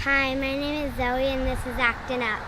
Hi, my name is Zoe and this is Acton Up.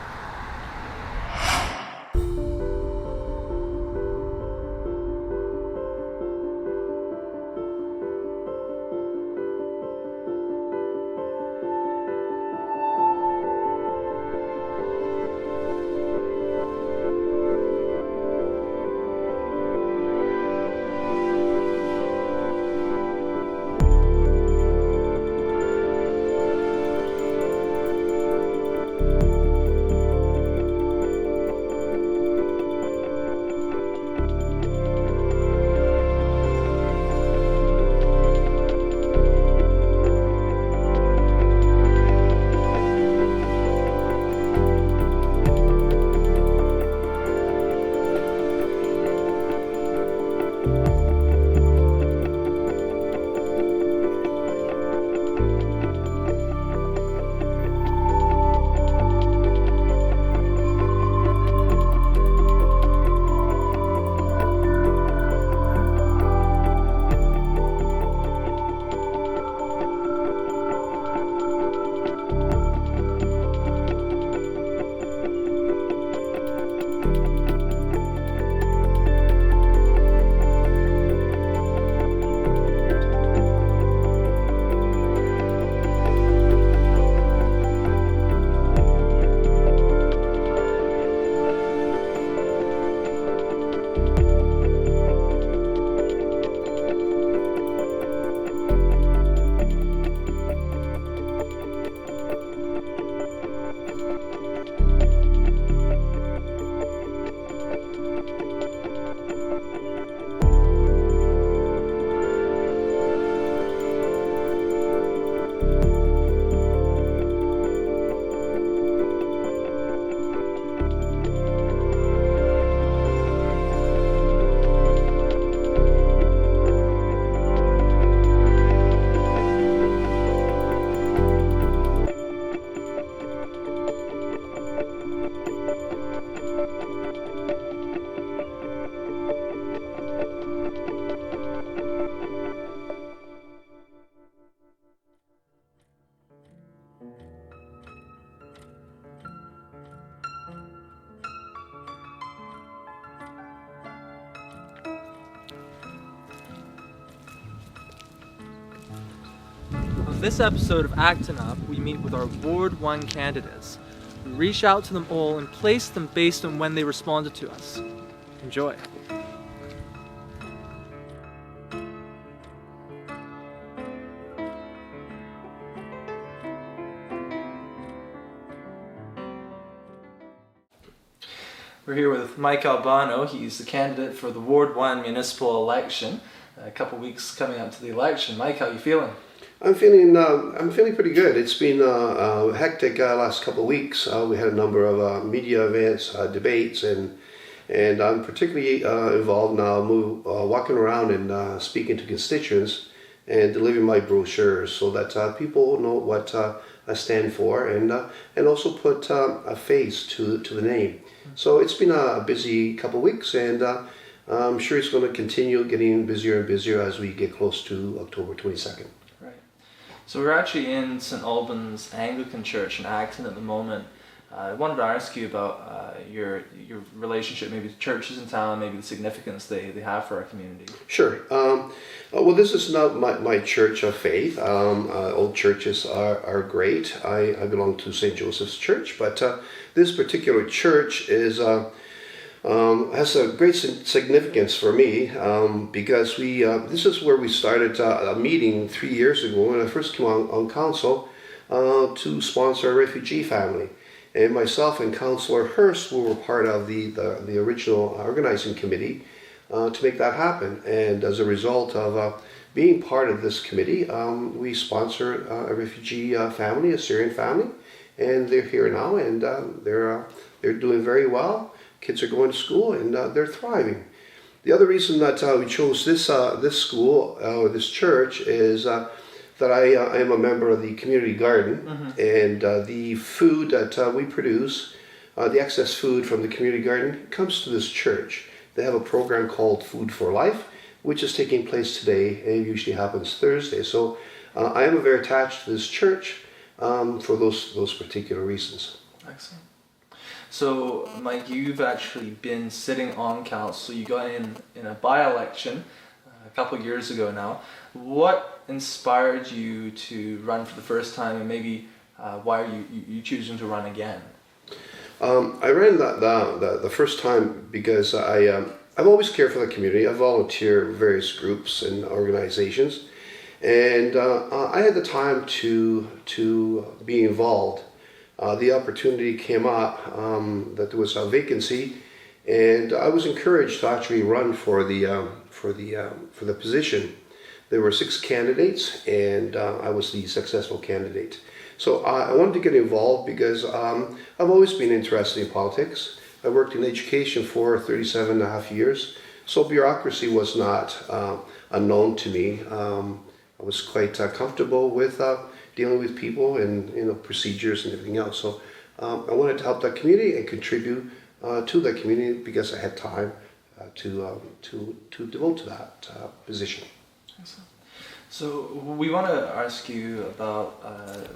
On this episode of Acton Up, we meet with our Ward 1 candidates. We reach out to them all and place them based on when they responded to us. Enjoy. We're here with Mike Albano. He's the candidate for the Ward 1 municipal election. A couple weeks coming up to the election. Mike, how are you feeling? I'm feeling pretty good. It's been a hectic last couple of weeks. We had a number of media events, debates, and I'm particularly involved now, walking around and speaking to constituents and delivering my brochures so that people know what I stand for, and also put a face to the name. So it's been a busy couple of weeks, and I'm sure it's going to continue getting busier and busier as we get close to October 22nd. Right. So we're actually in St. Albans Anglican Church in Acton at the moment. I wanted to ask you about your relationship, maybe to churches in town, maybe the significance they have for our community. Sure. Well, this is not my church of faith. Old churches are great. I belong to St. Joseph's Church, but this particular church has a great significance for me because this is where we started a meeting 3 years ago when I first came on council to sponsor a refugee family. And myself and Councillor Hurst were part of the original organizing committee to make that happen. And as a result of being part of this committee, we sponsor a refugee family, a Syrian family, and they're here now, and they're doing very well. Kids are going to school, and they're thriving. The other reason that we chose this school or this church is that I am a member of the community garden, and the food that we produce, the excess food from the community garden, comes to this church. They have a program called Food for Life, which is taking place today, and it usually happens Thursday. So I am very attached to this church, for those particular reasons. Excellent. So, Mike, you've actually been sitting on council. You got in a by-election a couple of years ago now. What inspired you to run for the first time, and maybe why are you choosing to run again? I ran the first time because I've always cared for the community. I volunteer in various groups and organizations, and I had the time to be involved. The opportunity came up that there was a vacancy, and I was encouraged to actually run for the position. There were 6 candidates, and I was the successful candidate. So I wanted to get involved because I've always been interested in politics. I worked in education for 37 and a half years, so bureaucracy was not unknown to me. I was quite comfortable with dealing with people and procedures and everything else. So I wanted to help that community and contribute to that community because I had time to devote to that position. Excellent. So we want to ask you about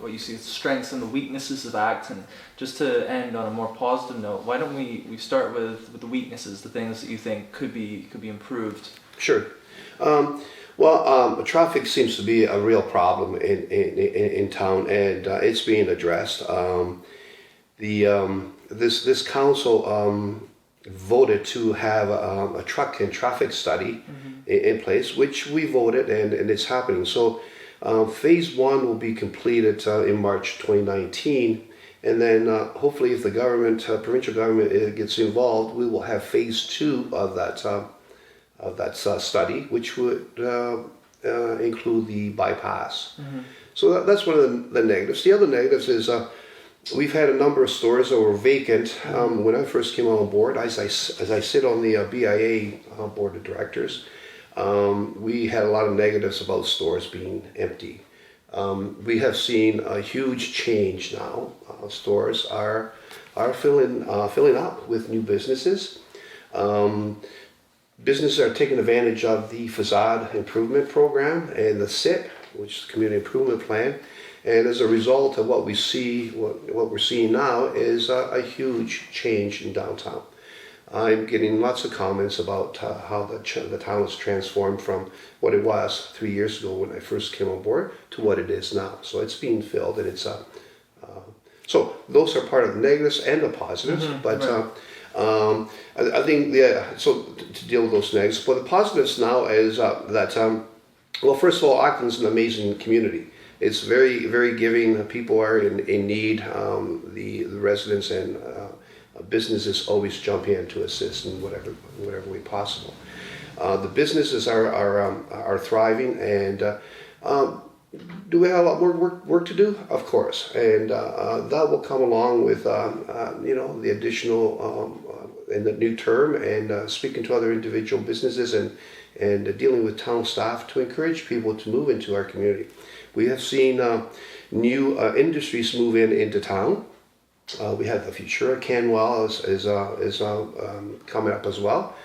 what you see as the strengths and the weaknesses of Acton. Just to end on a more positive note, why don't we start with the weaknesses, the things that you think could be improved? Sure. Traffic seems to be a real problem in town, and it's being addressed. This council voted to have a truck and traffic study in place, which we voted, and it's happening. So phase 1 will be completed in March 2019, and then hopefully if the provincial government gets involved, we will have phase 2 of that study, which would include the bypass. So that's one of the negatives. The other negatives is we've had a number of stores that were vacant. When I first came on board, as I sit on the BIA board of directors, we had a lot of negatives about stores being empty. We have seen a huge change now. Stores are filling up with new businesses. Businesses are taking advantage of the facade improvement program and the SIP, which is the Community Improvement Plan. And as a result of what we're seeing now is a huge change in downtown. I'm getting lots of comments about how the town has transformed from what it was 3 years ago when I first came on board to what it is now. So it's being filled, and it's so those are part of the negatives and the positives. But right. I think so to deal with those negatives. But the positives now is that first of all, Acton's an amazing community. It's very, very giving. People are in need. The residents and businesses always jump in to assist in whatever way possible. The businesses are thriving, and do we have a lot more work to do? Of course, and that will come along with the additional in the new term, and speaking to other individual businesses and dealing with town staff to encourage people to move into our community. We have seen new industries move into town. We have the Futura Canwell is coming up as well,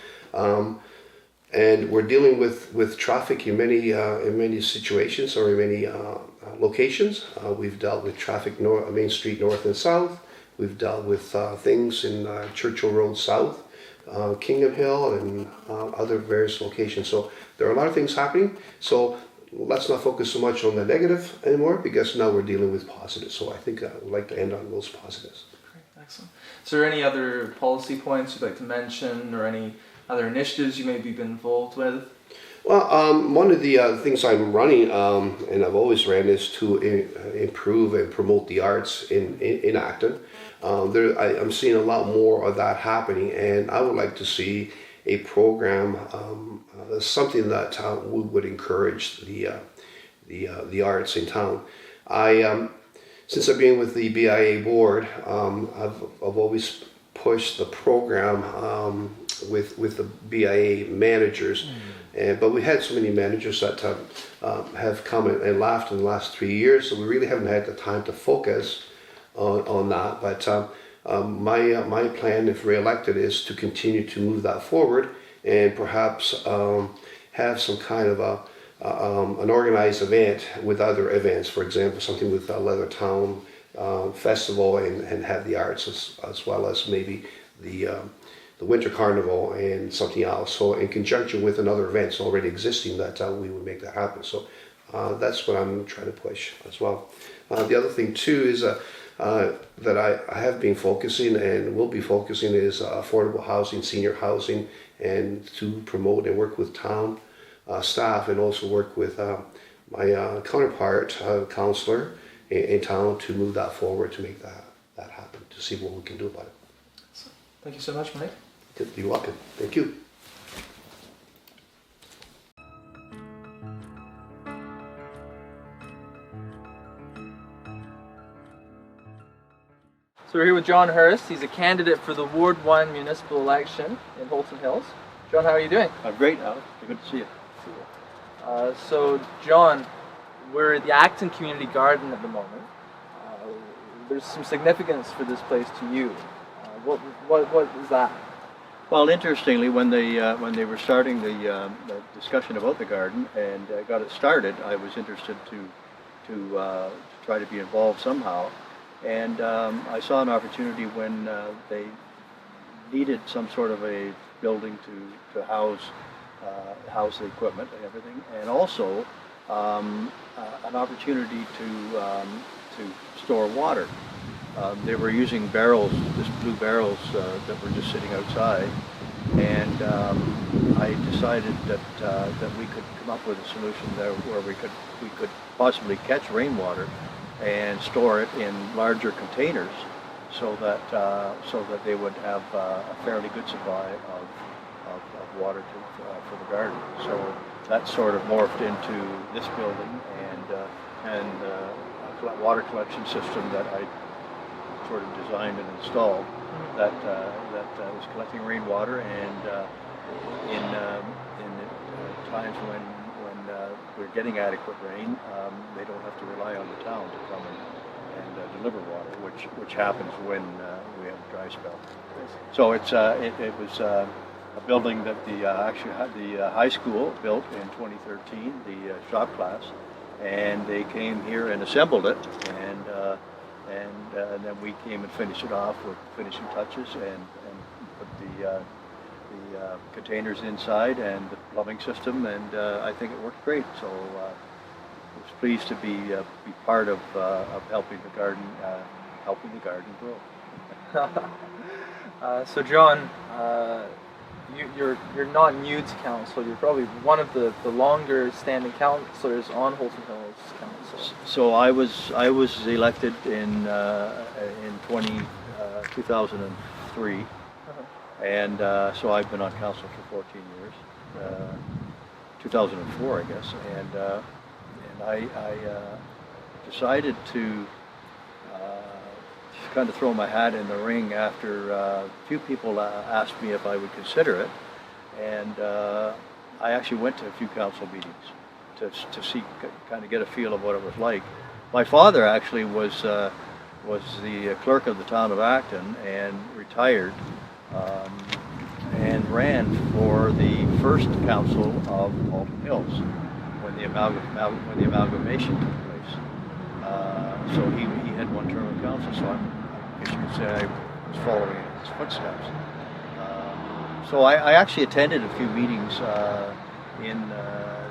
and we're dealing with traffic in many situations or in many locations. We've dealt with traffic Main Street North and South. We've dealt with things in Churchill Road South, Kingdom Hill, and other various locations. So there are a lot of things happening. So let's not focus so much on the negative anymore, because now we're dealing with positives. So I think I would like to end on those positives. Great, excellent. Is there any other policy points you'd like to mention, or any other initiatives you may be involved with? Well, one of the things I'm running, and I've always ran, is to improve and promote the arts in Acton. I'm seeing a lot more of that happening, and I would like to see a program, something that we would encourage the arts in town. Since I've been with the BIA board, I've always pushed the program with the BIA managers. But we had so many managers that have come and left in the last 3 years, so we really haven't had the time to focus on that. But my plan, if re-elected, is to continue to move that forward, and perhaps have some kind of an organized event with other events, for example, something with Leather Town Festival, and have the arts as well as maybe the Winter Carnival and something else. So in conjunction with another events already existing, that we would make that happen. So that's what I'm trying to push as well. The other thing too is that I have been focusing and will be focusing is affordable housing, senior housing, and to promote and work with town staff, and also work with my counterpart, counselor in town, to move that forward, to make that happen, to see what we can do about it. Thank you so much, Mike. You're welcome. Thank you. So we're here with John Hurst. He's a candidate for the Ward 1 municipal election in Halton Hills. John, how are you doing? I'm great, Alex. Good to see you. So John, we're at the Acton Community Garden at the moment. There's some significance for this place to you. What is that? Well, interestingly, when they were starting the discussion about the garden and got it started, I was interested to try to be involved somehow. And I saw an opportunity when they needed some sort of a building to house the equipment and everything, and also an opportunity to store water. They were using barrels, just blue barrels that were just sitting outside, and I decided that we could come up with a solution there where we could possibly catch rainwater and store it in larger containers, so that they would have a fairly good supply of water for the garden. So that sort of morphed into this building and a water collection system that I sort of designed and installed that was collecting rainwater, and in times when we're getting adequate rain, they don't have to rely on the town to come and deliver water, which happens when we have a dry spell. So it was a building that the high school built in 2013, the shop class, and they came here and assembled it, and then we came and finished it off with finishing touches and put the containers inside and the plumbing system, and I think it worked great. So I was pleased to be part of helping the garden grow. So John, you're not new to council. You're probably one of the longer standing councillors on Halton Hills Council. So I was elected in 2003. And so I've been on council for 14 years, 2004 I guess, and I decided to kind of throw my hat in the ring after a few people asked me if I would consider it, and I actually went to a few council meetings to see, kind of get a feel of what it was like. My father actually was the clerk of the town of Acton and retired. And ran for the first council of Halton Hills when the amalgamation took place. So he had one term of council, so I guess you could say I was following in his footsteps. So I actually attended a few meetings in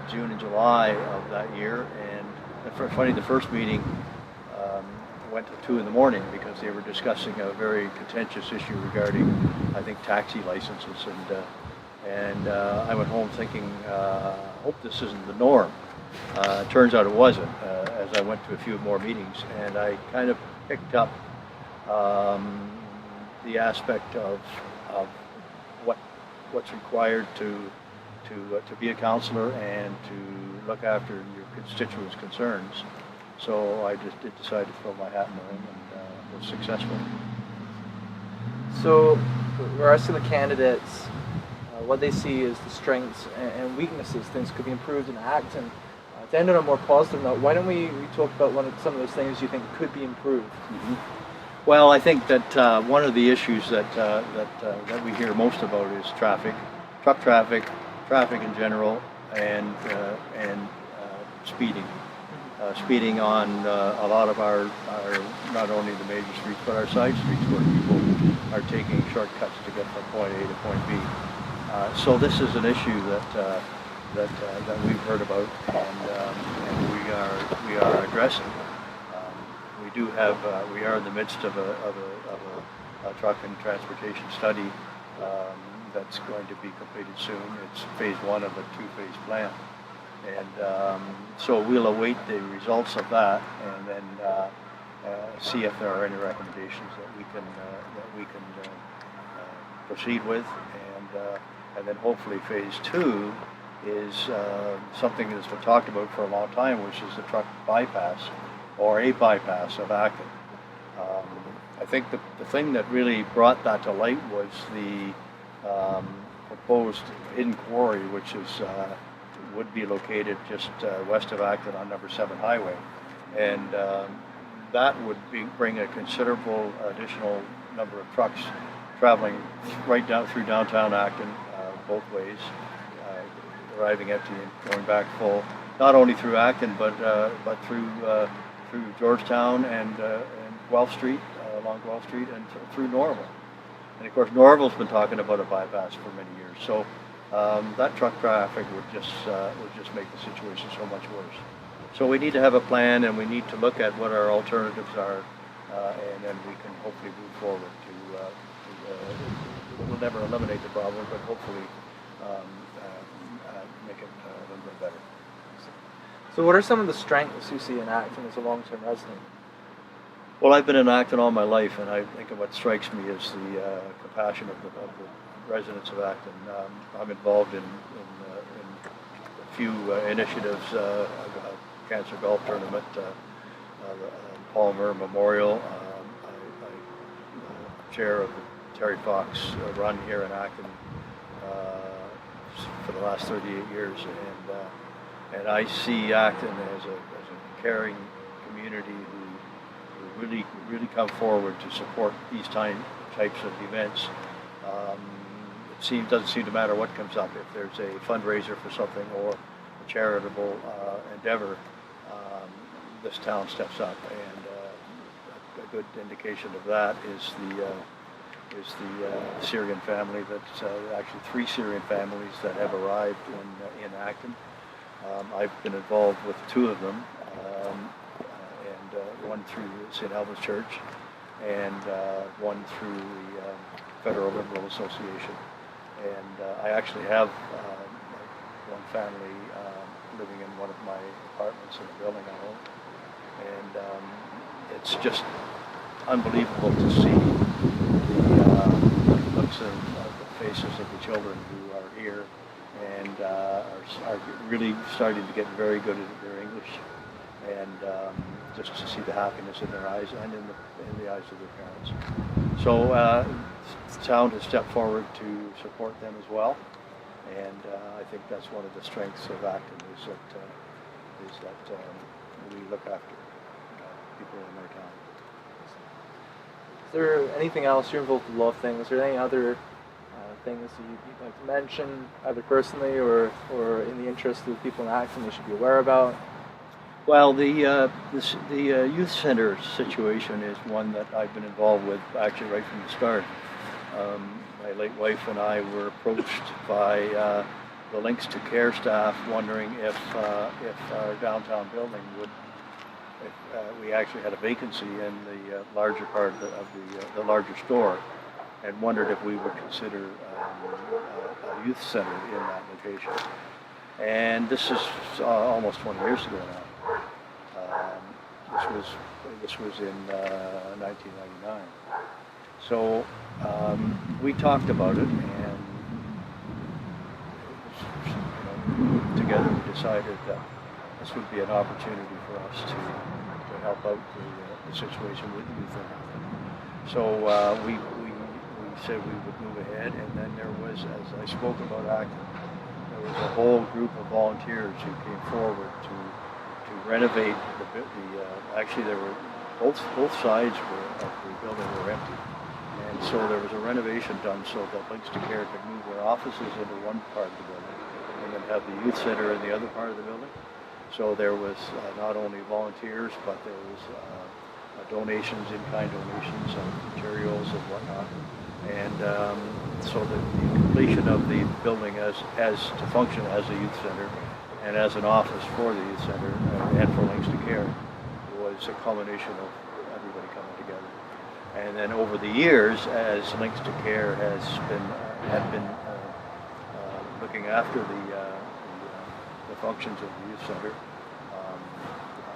June and July of that year, and funny, the first meeting went till 2 in the morning because they were discussing a very contentious issue regarding, I think, taxi licenses, and I went home thinking, hope this isn't the norm. Turns out it wasn't, as I went to a few more meetings, and I kind of picked up the aspect of what's required to be a councillor and to look after your constituents' concerns. So I just decided to throw my hat in the ring, and was successful. So we're asking the candidates what they see as the strengths and weaknesses, things could be improved in Acton. To end on a more positive note, why don't we talk about some of those things you think could be improved? Mm-hmm. Well, I think that one of the issues that we hear most about is traffic, truck traffic in general, and speeding on a lot of our not only the major streets but our side streets where people are taking shortcuts to get from point A to point B. So this is an issue that we've heard about and we are addressing. We are in the midst of a truck and transportation study that's going to be completed soon. It's phase one of a two-phase plan. And so we'll await the results of that and then see if there are any recommendations that we can proceed with, and then hopefully phase two is something that's been talked about for a long time, which is the truck bypass or a bypass of Acton. I think the thing that really brought that to light was the proposed hidden quarry, which would be located just west of Acton on number 7 highway, and that would bring a considerable additional number of trucks traveling right down through downtown Acton both ways, arriving empty and going back full, not only through Acton but through Georgetown and Guelph Street, along Guelph Street, and through Norval. And of course Norval's been talking about a bypass for many years, so that truck traffic would just make the situation so much worse. So we need to have a plan, and we need to look at what our alternatives are, and then we can hopefully move forward we'll never eliminate the problem, but hopefully make it a little bit better. So what are some of the strengths you see in Acton as a long-term resident? Well, I've been in Acton all my life, and I think what strikes me is the compassion of the residents of Acton. I'm involved in a few initiatives, a cancer golf tournament, the Palmer Memorial. I'm chair of the Terry Fox run here in Acton for the last 38 years, and I see Acton as a caring community who really come forward to support these types of events. It doesn't seem to matter what comes up. If there's a fundraiser for something or a charitable endeavor, this town steps up, and a good indication of that is the Syrian family. That's actually 3 Syrian families that have arrived in Acton. I've been involved with 2 of them, and one through St. Albans Church, and one through the Federal Liberal Association. And I actually have one family living in one of my apartments in the building I own, and it's just unbelievable to see the looks of the faces of the children who are here and are really starting to get very good at their English, and just to see the happiness in their eyes and in the eyes of their parents. So the town has stepped forward to support them as well, and I think that's one of the strengths of Acton is that we look after people in our town. Is there anything else? You're involved with a lot of things. Is there any other things that you'd like to mention, either personally or in the interest of the people in Acton they should be aware about? Well, the youth center situation is one that I've been involved with actually right from the start. My late wife and I were approached by the Links to Care staff wondering if our downtown building we actually had a vacancy in the larger part of the larger store, and wondered if we would consider a youth center in that location. And this is almost 20 years ago now. This was in 1999. So we talked about it, and together we decided that this would be an opportunity for us to help out the situation with youth in Acton. So we said we would move ahead, and then there was, as I spoke about Acton, there was a whole group of volunteers who came forward to renovate actually there were both sides of the building were empty, and so there was a renovation done so that Links to Care could move their offices into one part of the building and then have the youth center in the other part of the building. So there was not only volunteers, but there was donations, in-kind donations of materials and whatnot. And so the completion of the building as to function as a youth center and as an office for the youth center and for Links to Care was a culmination of everybody coming together. And then over the years, as Links to Care had been looking after the functions of the youth center,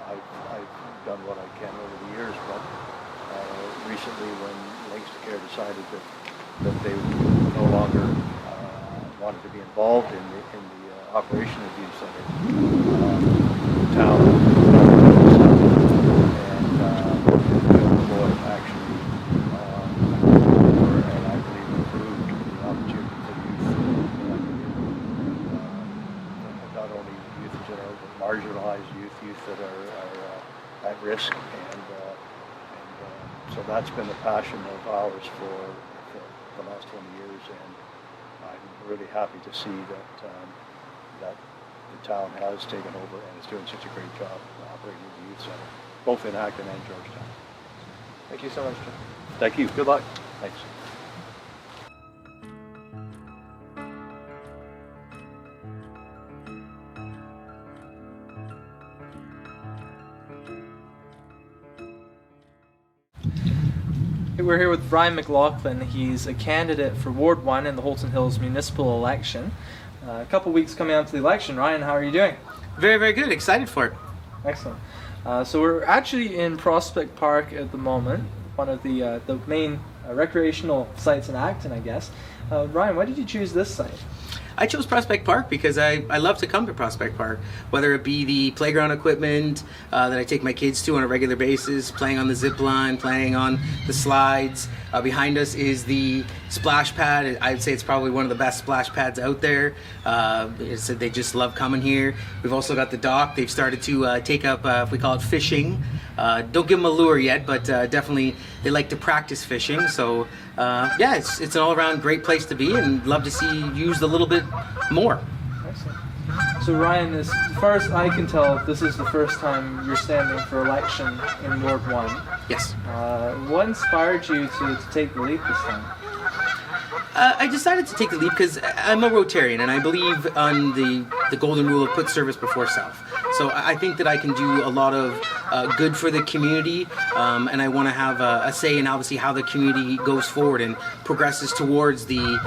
I've done what I can over the years, but recently when Links to Care decided that they no longer wanted to be involved in the operation of the youth center, the town and the board actually and I believe improved the opportunity for youth, not only youth in general, but marginalized youth that are at risk, and so that's been a passion of ours for the last 20 years, and I'm really happy to see that the town has taken over and is doing such a great job operating the youth center, both in Acton and Georgetown. Thank you so much, Jim. Thank you. Good luck. Thanks. We're here with Ryan McLaughlin. He's a candidate for Ward 1 in the Halton Hills municipal election. A couple weeks coming up to the election. Ryan, how are you doing? Very, very good. Excited for it. Excellent. So we're actually in Prospect Park at the moment, one of the main recreational sites in Acton, I guess. Ryan, why did you choose this site? I chose Prospect Park because I love to come to Prospect Park, whether it be the playground equipment that I take my kids to on a regular basis, playing on the zip line, playing on the slides. Behind us is the splash pad. I'd say it's probably one of the best splash pads out there. They just love coming here. We've also got the dock. They've started to take up, if we call it fishing. Don't give them a lure yet, but definitely they like to practice fishing. So yeah, it's an all-around great place to be, and love to see you used a little bit more. Excellent. So Ryan, as far as I can tell, this is the first time you're standing for election in Ward 1. Yes. What inspired you to take the lead this time? I decided to take the lead because I'm a Rotarian, and I believe on the golden rule of put service before self. So I think that I can do a lot of good for the community, and I want to have a say in obviously how the community goes forward and progresses towards the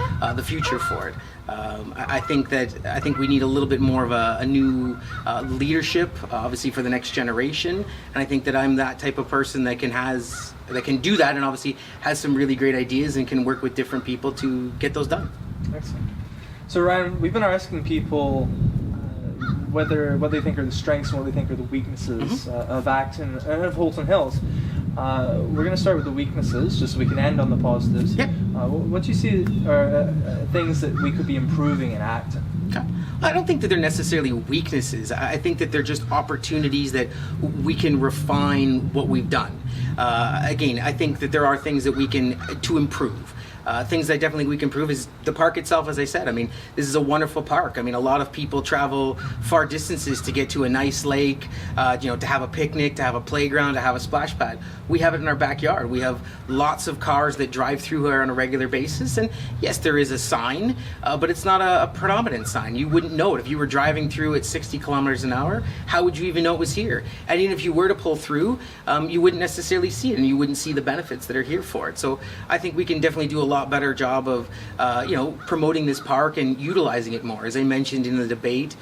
future for it. I think we need a little bit more of a new leadership, obviously for the next generation, and I think that I'm that type of person that can do that, and obviously has some really great ideas and can work with different people to get those done. Excellent. So Ryan, we've been asking people what they think are the strengths and what they think are the weaknesses of Acton and of Halton Hills. We're going to start with the weaknesses, just so we can end on the positives. Yep. What do you see are things that we could be improving in Acton? Okay. I don't think that they're necessarily weaknesses. I think that they're just opportunities that we can refine what we've done. Again, I think that there are things that we can to improve. Things that definitely we can improve is the park itself, as I said. I mean, this is a wonderful park. I mean, a lot of people travel far distances to get to a nice lake, to have a picnic, to have a playground, to have a splash pad. We have it in our backyard. We have lots of cars that drive through here on a regular basis. And yes, there is a sign, but it's not a predominant sign. You wouldn't know it. If you were driving through at 60 kilometers an hour, how would you even know it was here? And even if you were to pull through, you wouldn't necessarily see it, and you wouldn't see the benefits that are here for it. So I think we can definitely do a lot better job of promoting this park and utilizing it more. As I mentioned in the debate,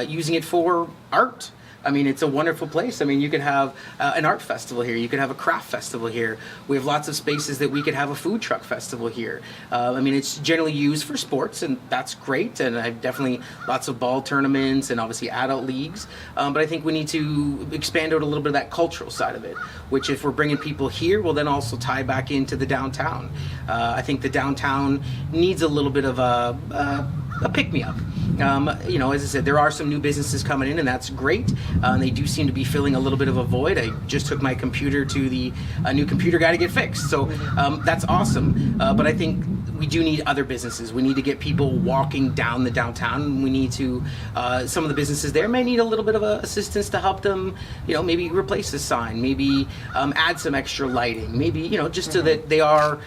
using it for art. I mean, it's a wonderful place. I mean, you could have an art festival here. You could have a craft festival here. We have lots of spaces that we could have a food truck festival here. I mean, it's generally used for sports, and that's great. And I've definitely lots of ball tournaments and obviously adult leagues. But I think we need to expand out a little bit of that cultural side of it, which if we're bringing people here, will then also tie back into the downtown. I think the downtown needs a little bit of a pick-me-up. As I said, there are some new businesses coming in, and that's great. And they do seem to be filling a little bit of a void. I just took my computer to the new computer guy to get fixed, so that's awesome. But I think we do need other businesses. We need to get people walking down the downtown. We need to, some of the businesses there may need a little bit of assistance to help them, maybe replace a sign, maybe add some extra lighting, maybe, just so that they are,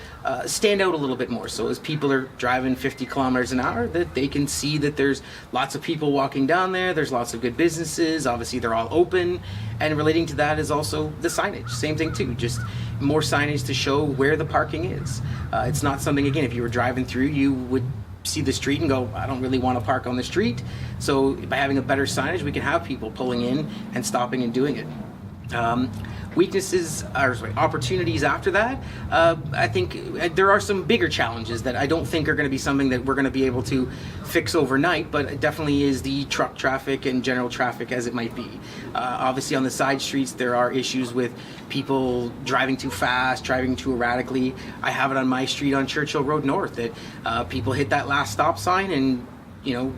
stand out a little bit more. So as people are driving 50 kilometers an hour, that they can see that there's lots of people walking down there, there's lots of good businesses, obviously they're all open, and relating to that is also the signage. Same thing too, just more signage to show where the parking is. It's not something, again, if you were driving through, you would see the street and go, I don't really want to park on the street. So by having a better signage, we can have people pulling in and stopping and doing it. Opportunities after that, I think there are some bigger challenges that I don't think are going to be something that we're going to be able to fix overnight, but it definitely is the truck traffic and general traffic as it might be. Obviously on the side streets there are issues with people driving too fast, driving too erratically. I have it on my street on Churchill Road North that people hit that last stop sign and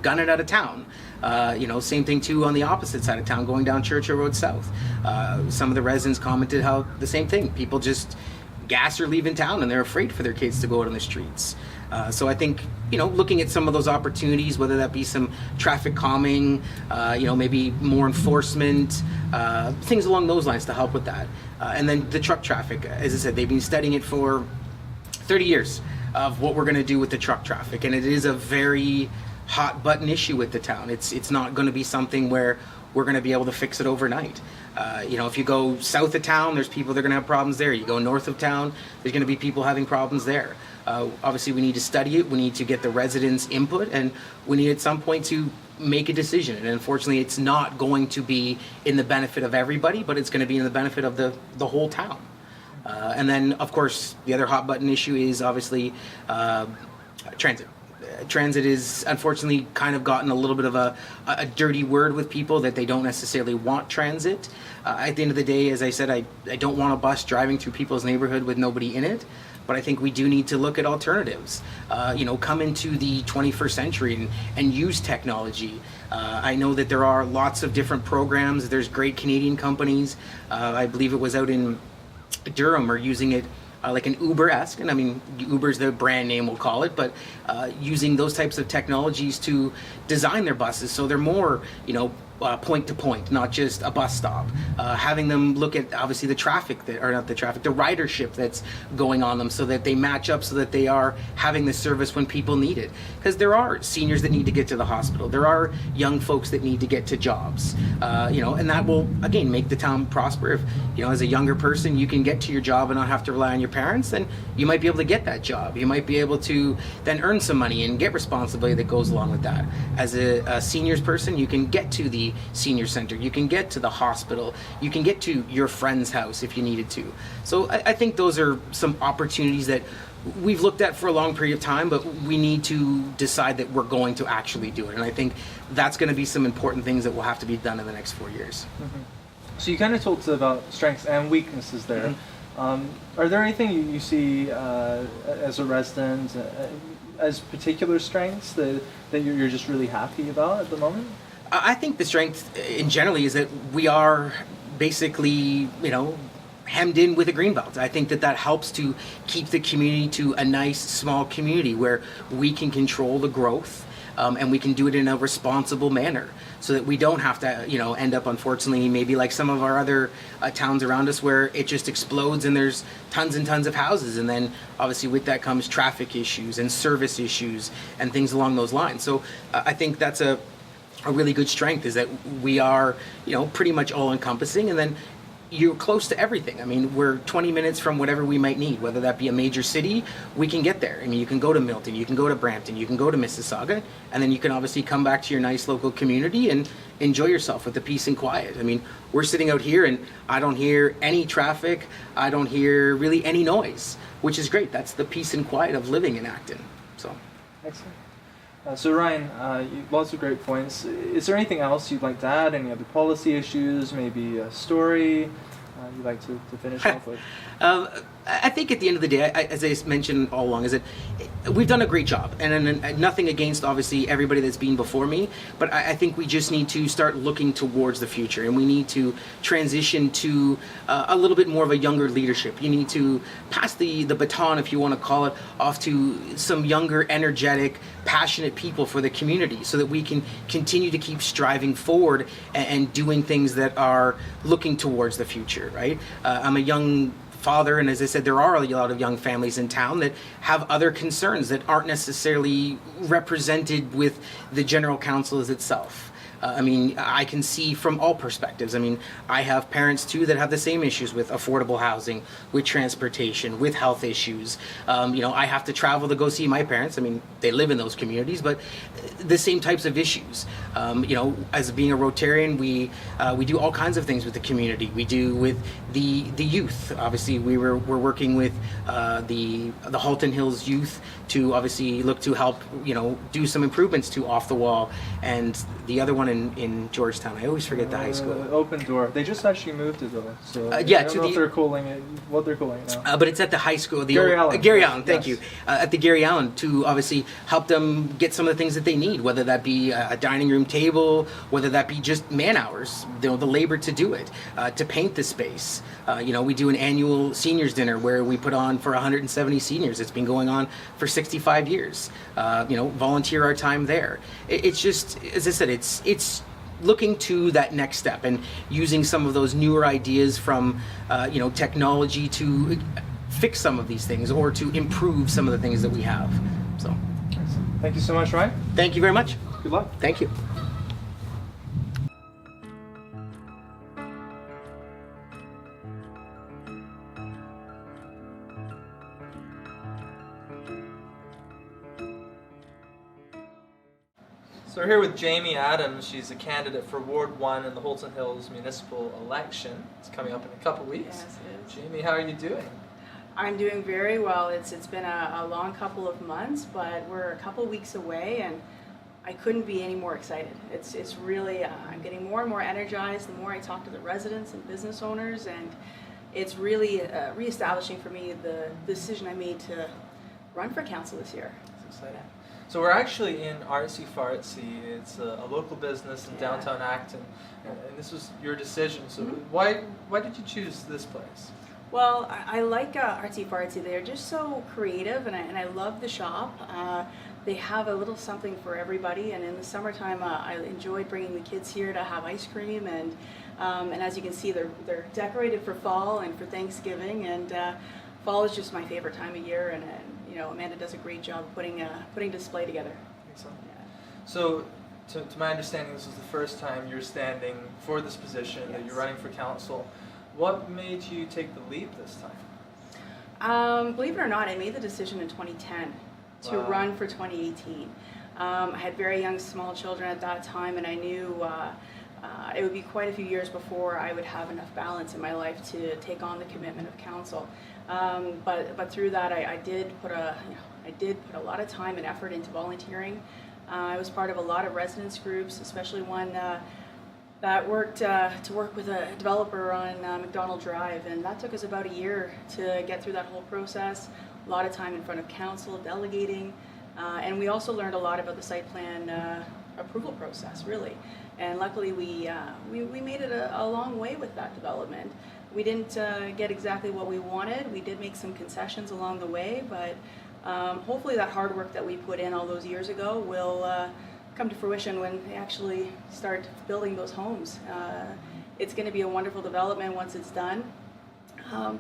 gun it out of town. Same thing too on the opposite side of town, going down Churchill Road South. Some of the residents commented how the same thing. People just gas or leaving town and they're afraid for their kids to go out on the streets. So I think, looking at some of those opportunities, whether that be some traffic calming, maybe more enforcement, things along those lines to help with that. And then the truck traffic, as I said, they've been studying it for 30 years of what we're going to do with the truck traffic. And it is a very hot button issue with the town. It's not going to be something where we're going to be able to fix it overnight. If you go south of town, there's people that are going to have problems there. You go north of town, there's going to be people having problems there. Obviously, we need to study it. We need to get the residents' input, and we need at some point to make a decision. And unfortunately, it's not going to be in the benefit of everybody, but it's going to be in the benefit of the whole town. And then, of course, the other hot button issue is obviously transit. Transit is unfortunately kind of gotten a little bit of a dirty word with people, that they don't necessarily want transit. At the end of the day, as I said, I don't want a bus driving through people's neighborhood with nobody in it, but I think we do need to look at alternatives. Come into the 21st century and use technology. I know that there are lots of different programs. There's great Canadian companies. I believe it was out in Durham, are using it like an Uber-esque, and I mean, Uber's the brand name, we'll call it, but using those types of technologies to design their buses so they're more, point to point, not just a bus stop. Having them look at obviously the ridership that's going on them, so that they match up, so that they are having the service when people need it. Because there are seniors that need to get to the hospital. There are young folks that need to get to jobs. And that will again make the town prosper. If as a younger person you can get to your job and not have to rely on your parents, then you might be able to get that job. You might be able to then earn some money and get responsibility that goes along with that. As a seniors person, you can get to the senior center, you can get to the hospital, you can get to your friend's house if you needed to. So I think those are some opportunities that we've looked at for a long period of time, but we need to decide that we're going to actually do it. And I think that's going to be some important things that will have to be done in the next 4 years. Mm-hmm. So you kind of talked about strengths and weaknesses there. Mm-hmm. Are there anything you see as a resident as particular strengths that you're just really happy about at the moment? I think the strength in generally is that we are basically, hemmed in with a greenbelt. I think that helps to keep the community to a nice, small community where we can control the growth and we can do it in a responsible manner, so that we don't have to, end up, unfortunately, maybe like some of our other towns around us where it just explodes and there's tons and tons of houses. And then obviously with that comes traffic issues and service issues and things along those lines. So I think that's a really good strength, is that we are, pretty much all encompassing, and then you're close to everything. I mean, we're 20 minutes from whatever we might need, whether that be a major city, we can get there. I mean, you can go to Milton, you can go to Brampton, you can go to Mississauga, and then you can obviously come back to your nice local community and enjoy yourself with the peace and quiet. I mean, we're sitting out here and I don't hear any traffic, I don't hear really any noise, which is great. That's the peace and quiet of living in Acton. So, excellent. So Ryan, lots of great points. Is there anything else you'd like to add? Any other policy issues? Maybe a story you'd like to finish off with? I think at the end of the day, as I mentioned all along, is that we've done a great job, and nothing against obviously everybody that's been before me, but I think we just need to start looking towards the future, and we need to transition to a little bit more of a younger leadership. You need to pass the baton, if you want to call it, off to some younger, energetic, passionate people for the community, so that we can continue to keep striving forward and doing things that are looking towards the future, right? I'm a young father, and as I said, there are a lot of young families in town that have other concerns that aren't necessarily represented with the general council as itself. I mean, I can see from all perspectives. I mean, I have parents too that have the same issues with affordable housing, with transportation, with health issues. I have to travel to go see my parents. I mean, they live in those communities, but the same types of issues. As being a Rotarian, we do all kinds of things with the community. We do with the youth. Obviously, we're working with the Halton Hills youth to obviously look to help do some improvements to Off the Wall, and the other one in Georgetown. I always forget the high school. Open Door. They just actually moved it though. So yeah, I don't know if they're calling it what they're calling it now. But it's at the high school. Gary Allen. Gary Allen, thank Yes. you. At the Gary Allen, to obviously help them get some of the things that they need, whether that be a dining room table, whether that be just man hours, the labor to do it, to paint the space. We do an annual seniors dinner where we put on for 170 seniors. It's been going on for 65 years. Volunteer our time there. It's just, as I said, it's looking to that next step and using some of those newer ideas from technology to fix some of these things or to improve some of the things that we have. So Thank you so much, Ryan. thank you very much. Good luck. Thank you. So we're here with Jamie Adams. She's a candidate for Ward 1 in the Halton Hills municipal election. It's coming up in a couple weeks. Yes, it is. Jamie, how are you doing? I'm doing very well. It's been a long couple of months, but we're a couple weeks away, and I couldn't be any more excited. It's really I'm getting more and more energized the more I talk to the residents and business owners, and it's really reestablishing for me the decision I made to run for council this year. It's exciting. So we're actually in Artsy Fartsy. It's a local business in downtown Acton, and this was your decision. So why did you choose this place? Well, I like Artsy Fartsy. They're just so creative, and I love the shop. They have a little something for everybody, and in the summertime, I enjoyed bringing the kids here to have ice cream, and as you can see, they're decorated for fall and for Thanksgiving, and fall is just my favorite time of year, and Amanda does a great job putting display together. Excellent. Yeah. So, to my understanding, this is the first time you're standing for this position, that you're Yes. running for council. What made you take the leap this time? Believe it or not, I made the decision in 2010 to Wow. run for 2018. I had very young, small children at that time, and I knew it would be quite a few years before I would have enough balance in my life to take on the commitment of council. But through that, I did put a lot of time and effort into volunteering. I was part of a lot of residents groups, especially one that worked to work with a developer on McDonald Drive, and that took us about a year to get through that whole process. A lot of time in front of council, delegating, and we also learned a lot about the site plan approval process, really. And luckily, we made it a long way with that development. We didn't get exactly what we wanted. We did make some concessions along the way, but hopefully that hard work that we put in all those years ago will come to fruition when they actually start building those homes. It's going to be a wonderful development once it's done.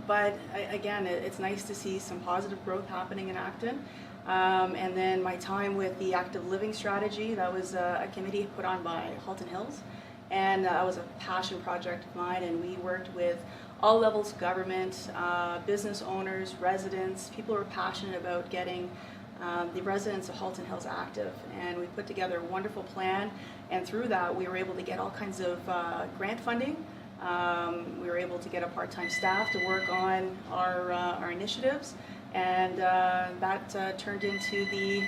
But again, it's nice to see some positive growth happening in Acton. And then my time with the Active Living Strategy, that was a committee put on by Halton Hills. And that was a passion project of mine, and we worked with all levels of government, business owners, residents, people who are passionate about getting the residents of Halton Hills active. And we put together a wonderful plan, and through that we were able to get all kinds of grant funding. We were able to get a part-time staff to work on our initiatives, and that turned into the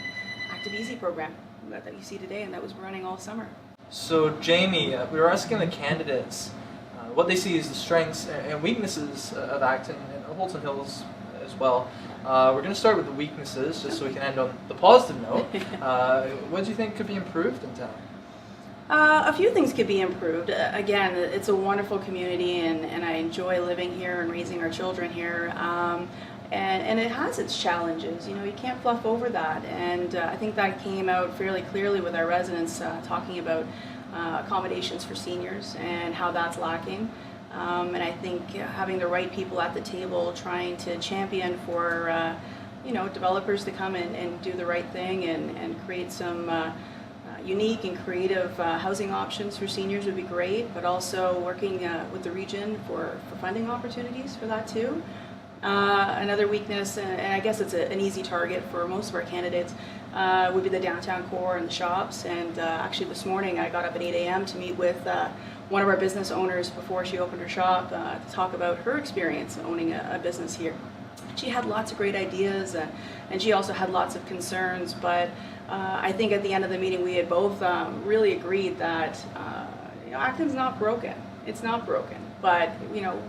Active Easy program that you see today, and that was running all summer. So, Jamie, we were asking the candidates what they see as the strengths and weaknesses of Acton, and Halton Hills as well. We're going to start with the weaknesses, just so we can end on the positive note. What do you think could be improved in town? A few things could be improved. Again, it's a wonderful community, and I enjoy living here and raising our children here. And it has its challenges. You know, you can't fluff over that. And I think that came out fairly clearly with our residents talking about accommodations for seniors and how that's lacking. And I think having the right people at the table trying to champion for, developers to come and do the right thing and create some unique and creative housing options for seniors would be great, but also working with the region for funding opportunities for that too. Another weakness, and I guess it's an easy target for most of our candidates, would be the downtown core and the shops. And actually this morning I got up at 8 a.m. to meet with one of our business owners before she opened her shop to talk about her experience owning a business here. She had lots of great ideas, and she also had lots of concerns, but I think at the end of the meeting we had both really agreed that Acton's not broken. It's not broken, but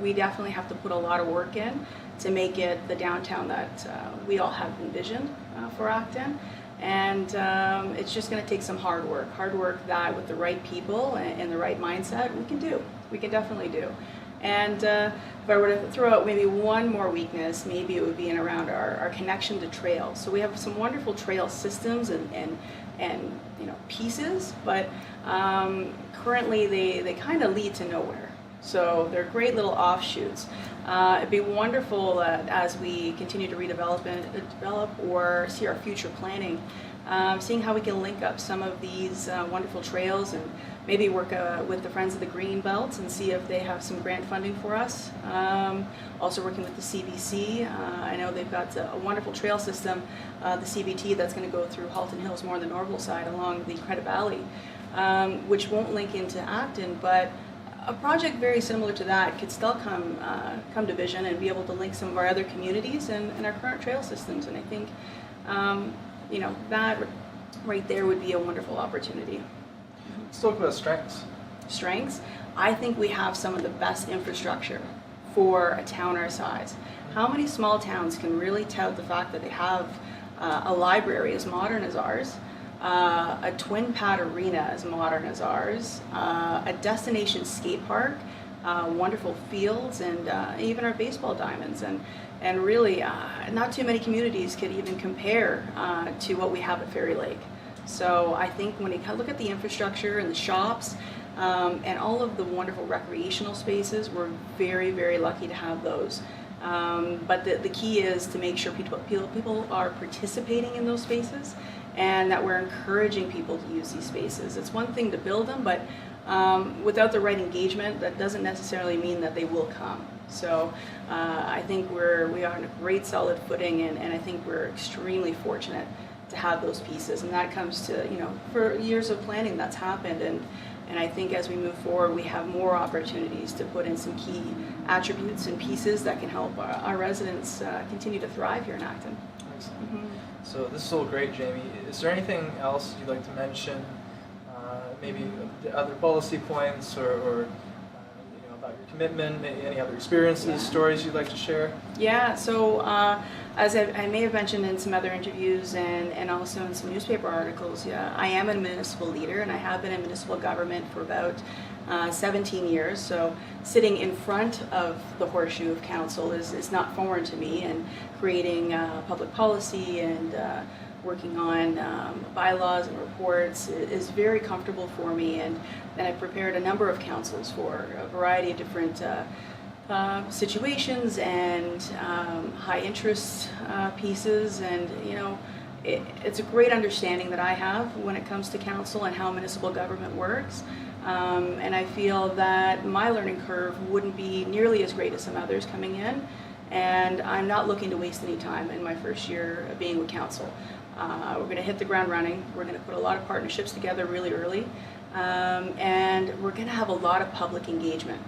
we definitely have to put a lot of work in to make it the downtown that we all have envisioned for Acton. And it's just going to take some hard work that with the right people and the right mindset we can definitely do. And if I were to throw out maybe one more weakness, maybe it would be in around our connection to trails. So we have some wonderful trail systems and pieces, but currently they kind of lead to nowhere. So they're great little offshoots. It'd be wonderful as we continue to develop or see our future planning, seeing how we can link up some of these wonderful trails and maybe work with the Friends of the Green Belt and see if they have some grant funding for us. Also working with the CBC. I know they've got a wonderful trail system, the CBT, that's going to go through Halton Hills, more on the Norval side along the Credit Valley, which won't link into Acton, but a project very similar to that could still come to vision and be able to link some of our other communities and our current trail systems. And I think that right there would be a wonderful opportunity. Let's talk about strengths. Strengths? I think we have some of the best infrastructure for a town our size. How many small towns can really tout the fact that they have a library as modern as ours, a twin pad arena as modern as ours, a destination skate park, wonderful fields, and even our baseball diamonds, and really not too many communities could even compare to what we have at Fairy Lake. So I think when you look at the infrastructure and the shops and all of the wonderful recreational spaces, we're very, very lucky to have those. But the key is to make sure people are participating in those spaces and that we're encouraging people to use these spaces. It's one thing to build them, but without the right engagement, that doesn't necessarily mean that they will come. So I think we are on a great solid footing, and I think we're extremely fortunate to have those pieces. And that comes to, for years of planning that's happened. And I think as we move forward, we have more opportunities to put in some key attributes and pieces that can help our residents continue to thrive here in Acton. Excellent. So this is all great, Jamie. Is there anything else you'd like to mention? Maybe the other policy points or about your commitment, maybe any other experiences, stories you'd like to share? Yeah, so as I may have mentioned in some other interviews and also in some newspaper articles, I am a municipal leader, and I have been in municipal government for about 17 years. So sitting in front of the horseshoe of council is not foreign to me, and creating public policy and working on bylaws and reports is very comfortable for me, and I've prepared a number of councils for a variety of different situations and high interest pieces, and it's a great understanding that I have when it comes to council and how municipal government works, and I feel that my learning curve wouldn't be nearly as great as some others coming in, and I'm not looking to waste any time in my first year of being with council. We're going to hit the ground running. We're going to put a lot of partnerships together really early, and we're going to have a lot of public engagement.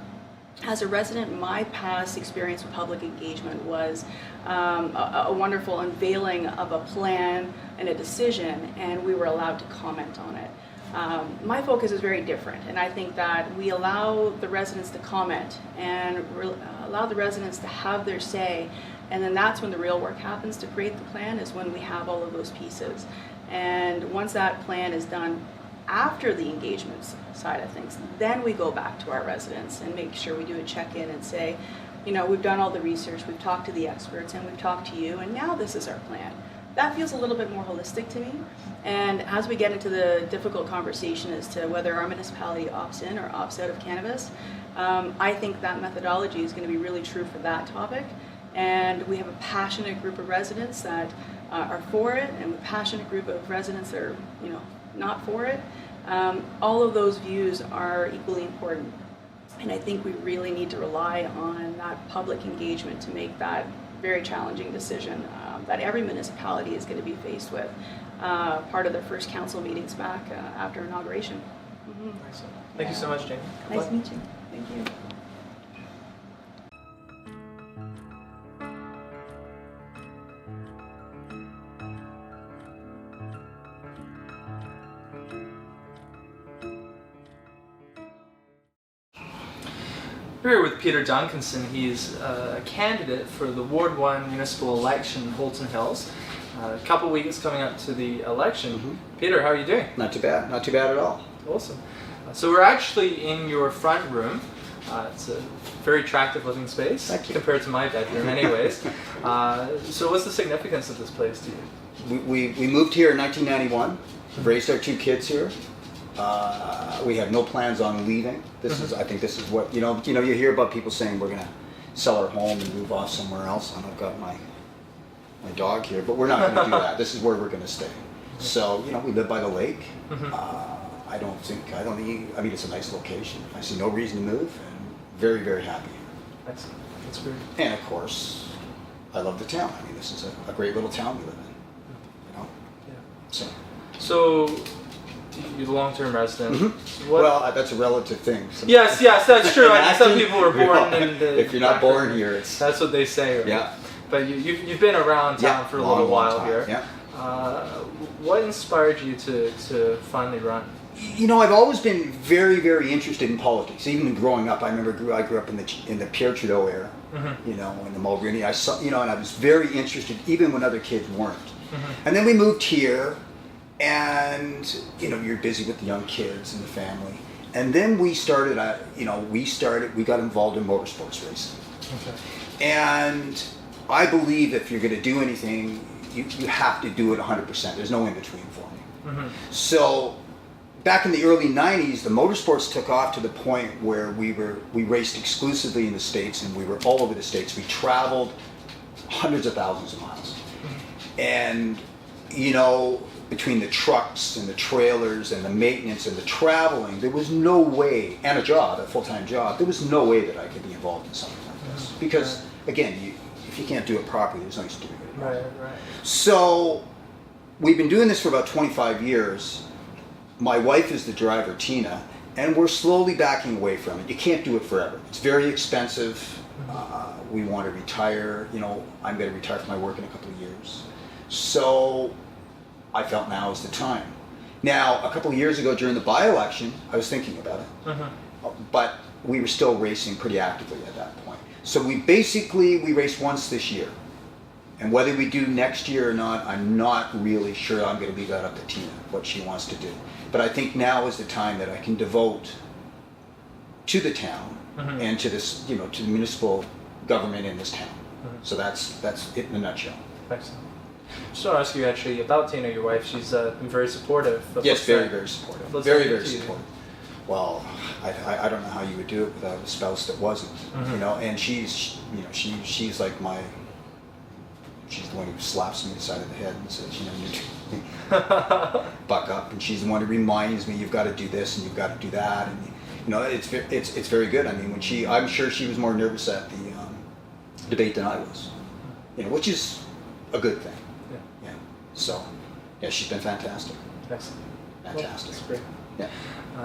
As a resident, my past experience with public engagement was a wonderful unveiling of a plan and a decision, and we were allowed to comment on it. My focus is very different, and I think that we allow the residents to comment and allow the residents to have their say, and then that's when the real work happens to create the plan, is when we have all of those pieces. And once that plan is done after the engagement side of things, then we go back to our residents and make sure we do a check-in and say, you know, we've done all the research, we've talked to the experts, and we've talked to you, and now this is our plan. That feels a little bit more holistic to me. And as we get into the difficult conversation as to whether our municipality opts in or opts out of cannabis, I think that methodology is going to be really true for that topic. And we have a passionate group of residents that are for it, and a passionate group of residents that are, you know, not for it. All of those views are equally important. And I think we really need to rely on that public engagement to make that very challenging decision that every municipality is going to be faced with. Part of their first council meetings back after inauguration. Mm-hmm. Excellent. Thank you so much, Jamie. Nice to meet you. Thank you. We're here with Peter Duncanson. He's a candidate for the Ward 1 municipal election in Halton Hills. A couple weeks coming up to the election. Mm-hmm. Peter, how are you doing? Not too bad at all. Awesome. So we're actually in your front room. It's a very attractive living space compared to my bedroom anyways. So what's the significance of this place to you? We moved here in 1991, raised our 2 kids here. We have no plans on leaving. I think this is what, you hear about people saying we're gonna sell our home and move off somewhere else, and I've got my dog here, but we're not gonna do that. This is where we're gonna stay. So, we live by the lake. I mean, it's a nice location. I see no reason to move, and very, very happy. Excellent. That's great. And of course, I love the town. I mean, this is a great little town we live in. Yeah. So you're the long-term resident. Mm-hmm. Well, that's a relative thing. Yes, that's true. Some people were born in the... If you're not born here, it's... That's what they say, right? Yeah. But you've been around town for a little while here. Yeah. What inspired you to finally run? I've always been very, very interested in politics. Even growing up, I remember I grew up in the Pierre Trudeau era. Mm-hmm. In the Mulroney. I saw, and I was very interested, even when other kids weren't. Mm-hmm. And then we moved here, and you're busy with the young kids and the family. And then we started. We got involved in motorsports racing. Okay. And I believe if you're going to do anything, you have to do it 100%. There's no in between for me. Mm-hmm. So back in the early 90s, the motorsports took off to the point where we raced exclusively in the States, and we were all over the States. We traveled hundreds of thousands of miles. Mm-hmm. And, between the trucks and the trailers and the maintenance and the traveling, there was no way, and a full-time job, there was no way that I could be involved in something like this. Because, again, if you can't do it properly, there's no use doing it. Right. So we've been doing this for about 25 years. My wife is the driver, Tina, and we're slowly backing away from it. You can't do it forever. It's very expensive. We want to retire. I'm going to retire from my work in a couple of years. So I felt now is the time. Now, a couple of years ago during the by-election, I was thinking about it, but we were still racing pretty actively at that point. So we raced once this year. And whether we do next year or not, I'm not really sure. I'm going to leave that up to Tina, what she wants to do. But I think now is the time that I can devote to the town and to this, to the municipal government in this town. So that's it in a nutshell. Excellent. Just want to ask you actually about Tina, your wife. She's been very supportive. Yes, very, very supportive. Very, very supportive. Well, I don't know how you would do it without a spouse that wasn't. And she's like she's the one who slaps me on the side of the head and says, you buck up. And she's the one who reminds me, you've got to do this and you've got to do that. And it's very good. I mean, I'm sure she was more nervous at the debate than I was. Which is a good thing. Yeah. So, she's been fantastic. Excellent. Fantastic. That's great. Yeah.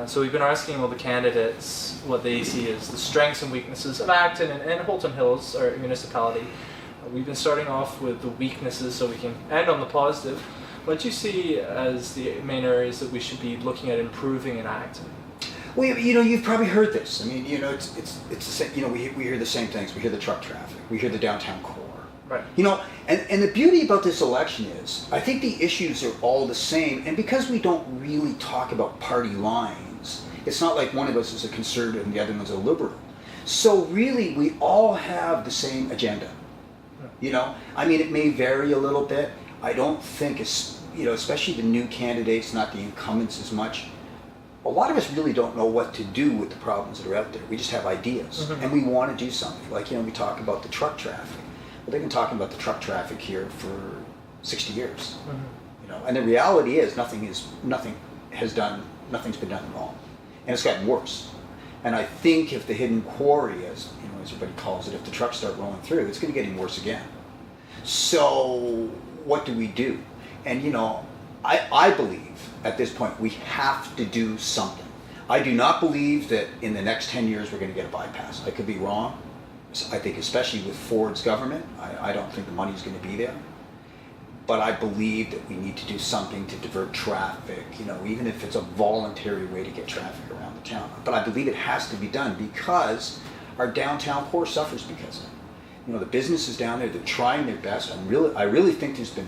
So we've been asking all the candidates what they see as the strengths and weaknesses of Acton and Halton Hills, our municipality. We've been starting off with the weaknesses so we can end on the positive. What do you see as the main areas that we should be looking at improving in Acton? Well, you've probably heard this. I mean, it's the same. We hear the same things. We hear the truck traffic. We hear the downtown core. Right. And the beauty about this election is, I think the issues are all the same. And because we don't really talk about party lines, it's not like one of us is a conservative and the other one's a liberal. So really, we all have the same agenda. I mean, it may vary a little bit. I don't think it's, especially the new candidates, not the incumbents as much. A lot of us really don't know what to do with the problems that are out there. We just have ideas, and we want to do something. Like, we talk about the truck traffic. Well, they've been talking about the truck traffic here for 60 years. And the reality is nothing's been done at all, and it's gotten worse. And I think if the hidden quarry, as everybody calls it, if the trucks start rolling through, it's going to get even worse again. So what do we do? And I believe at this point we have to do something. I do not believe that in the next 10 years we're going to get a bypass. I could be wrong. I think especially with Ford's government, I don't think the money's going to be there. But I believe that we need to do something to divert traffic, even if it's a voluntary way to get traffic around the town. But I believe it has to be done because our downtown core suffers because of it. The businesses down there, they're trying their best. I really think there's been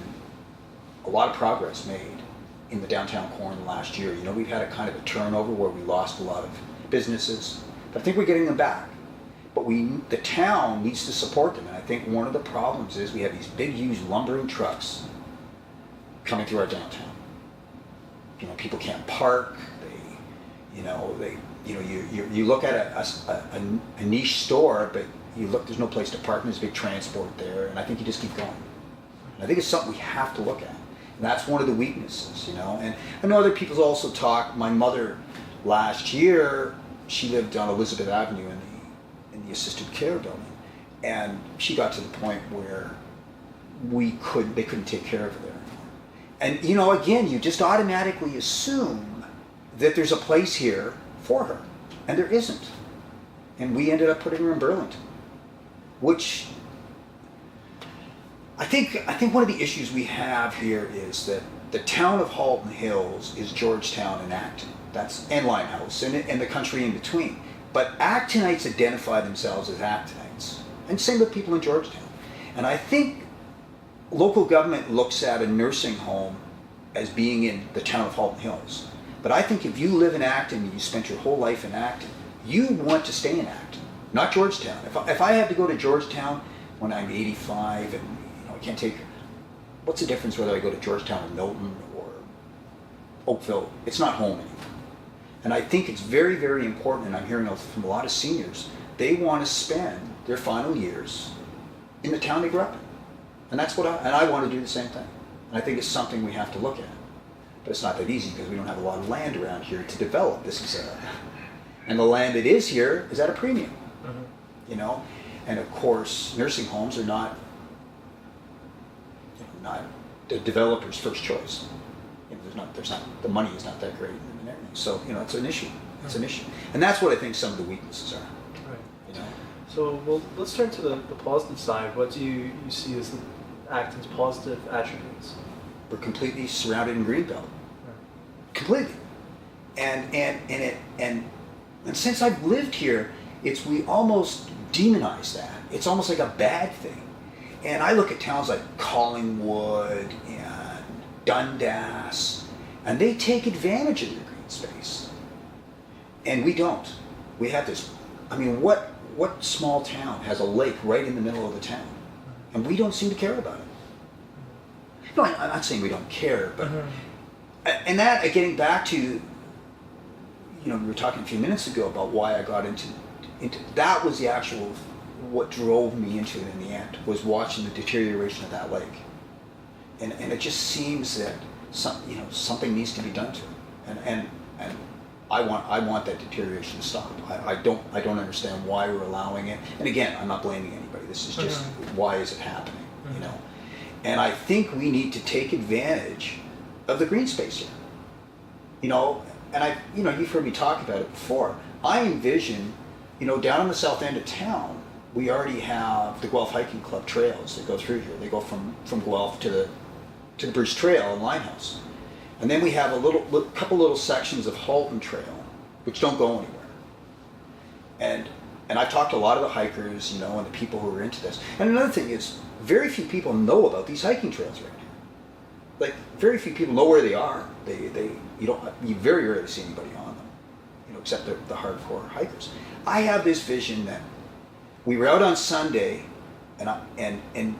a lot of progress made in the downtown core in the last year. We've had a kind of a turnover where we lost a lot of businesses, but I think we're getting them back. But the town needs to support them, and I think one of the problems is we have these big, huge lumbering trucks coming through our downtown. People can't park. You look at a niche store, but there's no place to park, and there's big transport there, and I think you just keep going. And I think it's something we have to look at. And that's one of the weaknesses, And I know other people also talk. My mother, last year, she lived on Elizabeth Avenue in the assisted care building, and she got to the point where they couldn't take care of her there anymore. And again, you just automatically assume that there's a place here for her, and there isn't. And we ended up putting her in Burlington, which I think one of the issues we have here is that the town of Halton Hills is Georgetown and Acton. And Limehouse and the country in between. But Actonites identify themselves as Actonites, and same with people in Georgetown. And I think local government looks at a nursing home as being in the town of Halton Hills. But I think if you live in Acton and you spent your whole life in Acton, you want to stay in Acton, not Georgetown. If I have to go to Georgetown when I'm 85 and I can't take, what's the difference whether I go to Georgetown or Milton or Oakville? It's not home anymore. And I think it's very, very important, and I'm hearing from a lot of seniors, they want to spend their final years in the town they grew up in. And I want to do the same thing. And I think it's something we have to look at. But it's not that easy because we don't have a lot of land around here to develop. And the land that is here is at a premium. And of course, nursing homes are not the developer's first choice. The money is not that great. So, it's an issue. It's an issue. And that's what I think some of the weaknesses are. Right. So, let's turn to the positive side. What do you see as Acton's positive attributes? We're completely surrounded in greenbelt. Right. Completely. And since I've lived here, we almost demonize that. It's almost like a bad thing. And I look at towns like Collingwood and Dundas, and they take advantage of their green space. And we don't. We have this, what small town has a lake right in the middle of the town? And we don't seem to care about it. No, I'm not saying we don't care, but, and that, getting back to, we were talking a few minutes ago about why I got into that was the actual, what drove me into it in the end, was watching the deterioration of that lake. And it just seems that something needs to be done to it. And I want that deterioration to stop. I don't understand why we're allowing it. And again, I'm not blaming anybody. This is just why is it happening, And I think we need to take advantage of the green space here. And you've heard me talk about it before. I envision, down on the south end of town, we already have the Guelph Hiking Club trails that go through here. They go from Guelph to the Bruce Trail in Limehouse. And then we have a couple little sections of Halton Trail which don't go anywhere. And I've talked to a lot of the hikers, you know, and the people who are into this. And another thing is, very few people know about these hiking trails right here. Like, very few people know where they are. You very rarely see anybody on them, you know, except the hardcore hikers. I have this vision that we were out on Sunday, and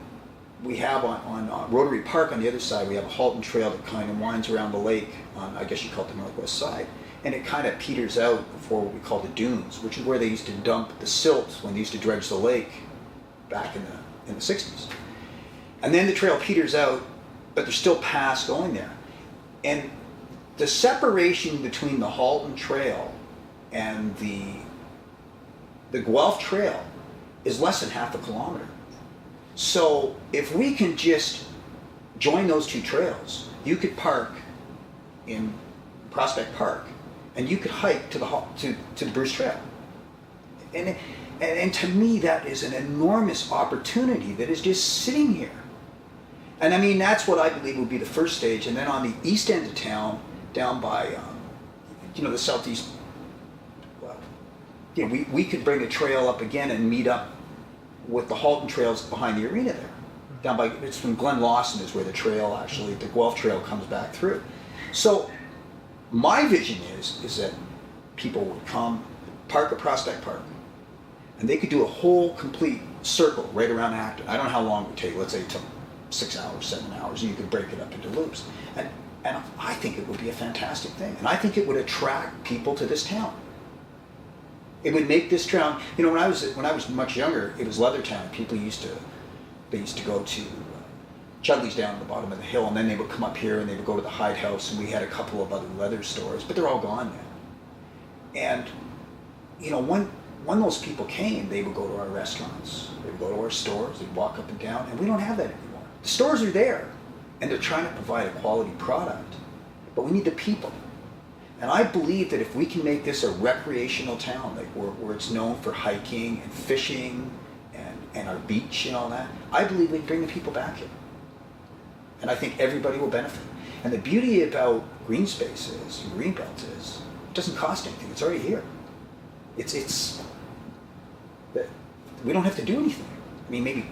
we have on Rotary Park on the other side, we have a Halton Trail that kind of winds around the lake on, I guess you call it the northwest side. And it kind of peters out before what we call the dunes, which is where they used to dump the silt when they used to dredge the lake back in the 60s. And then the trail peters out, but there's still paths going there. And the separation between the Halton Trail and the Guelph Trail is less than half a kilometer. So if we can just join those two trails, you could park in Prospect Park, and you could hike to Bruce Trail. And to me, that is an enormous opportunity that is just sitting here. And I mean, that's what I believe will be the first stage. And then on the east end of town, down by, the southeast, well, yeah, we could bring a trail up again and meet up with the Halton Trails behind the arena there. Down by, it's from Glen Lawson is where the trail actually, the Guelph Trail comes back through. So my vision is that people would come, park at Prospect Park, and they could do a whole complete circle right around Acton. I don't know how long it would take. Let's say it took 6 hours, 7 hours, and you could break it up into loops. And I think it would be a fantastic thing. And I think it would attract people to this town. It would make this town, you know, when I was much younger, it was Leathertown. People used to go to Chudley's down at the bottom of the hill, and then they would come up here and they would go to the Hyde House, and we had a couple of other leather stores, but they're all gone now. And, you know, when those people came, they would go to our restaurants, they would go to our stores, they'd walk up and down, and we don't have that anymore. The stores are there, and they're trying to provide a quality product, but we need the people. And I believe that if we can make this a recreational town, like where it's known for hiking and fishing and our beach and all that, I believe we can bring the people back here. And I think everybody will benefit. And the beauty about green space is, and green belt is, it doesn't cost anything. It's already here. We don't have to do anything. I mean, maybe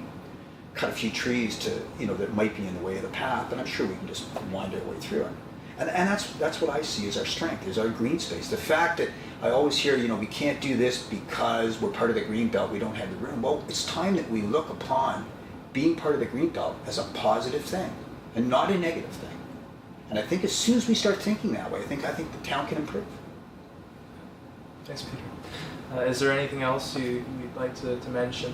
cut a few trees that might be in the way of the path, but I'm sure we can just wind our way through it. And that's what I see as our strength, is our green space. The fact that I always hear, we can't do this because we're part of the green belt, we don't have the room. Well, it's time that we look upon being part of the green belt as a positive thing and not a negative thing. And I think as soon as we start thinking that way, I think the town can improve. Thanks, Peter. Is there anything else you'd like to mention?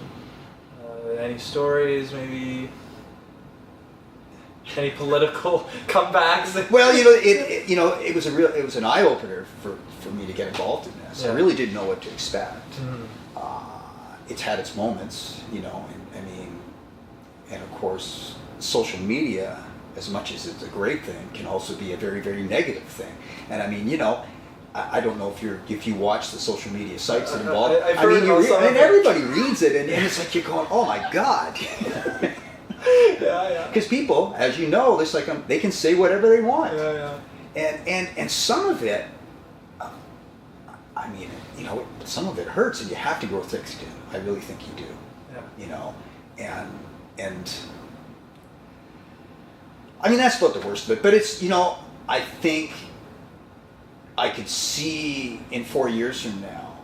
Any stories, maybe? Any political comebacks? Well, it was an eye opener for me to get involved in this. Yeah. I really didn't know what to expect. Mm-hmm. It's had its moments, and of course, social media, as much as it's a great thing, can also be a very, very negative thing. And I don't know if you watch the social media sites that involve. Everybody reads it, and it's like you're going, oh my God. Yeah. Because people, as you know, it's like they can say whatever they want. Yeah. And some of it, some of it hurts, and you have to grow thick skin. I really think you do. Yeah. And that's about the worst of it. But it's, I think I could see in 4 years from now,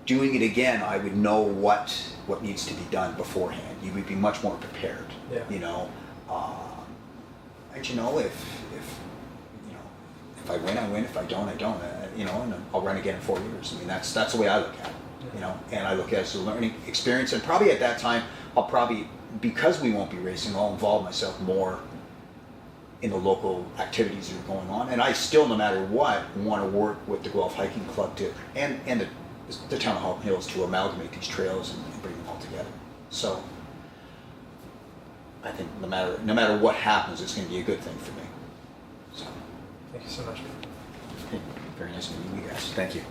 doing it again, I would know what needs to be done beforehand. You would be much more prepared. Yeah. If I win, I win. If I don't, I don't. And I'll run again in 4 years. That's the way I look at it. Yeah. And I look at it as a learning experience. And probably at that time, because we won't be racing, I'll involve myself more in the local activities that are going on. And I still, no matter what, want to work with the Guelph Hiking Club and the town of Halton Hills to amalgamate these trails and bring them all together. So I think no matter what happens, it's going to be a good thing for me. So thank you so much. Very nice meeting you guys. Thank you.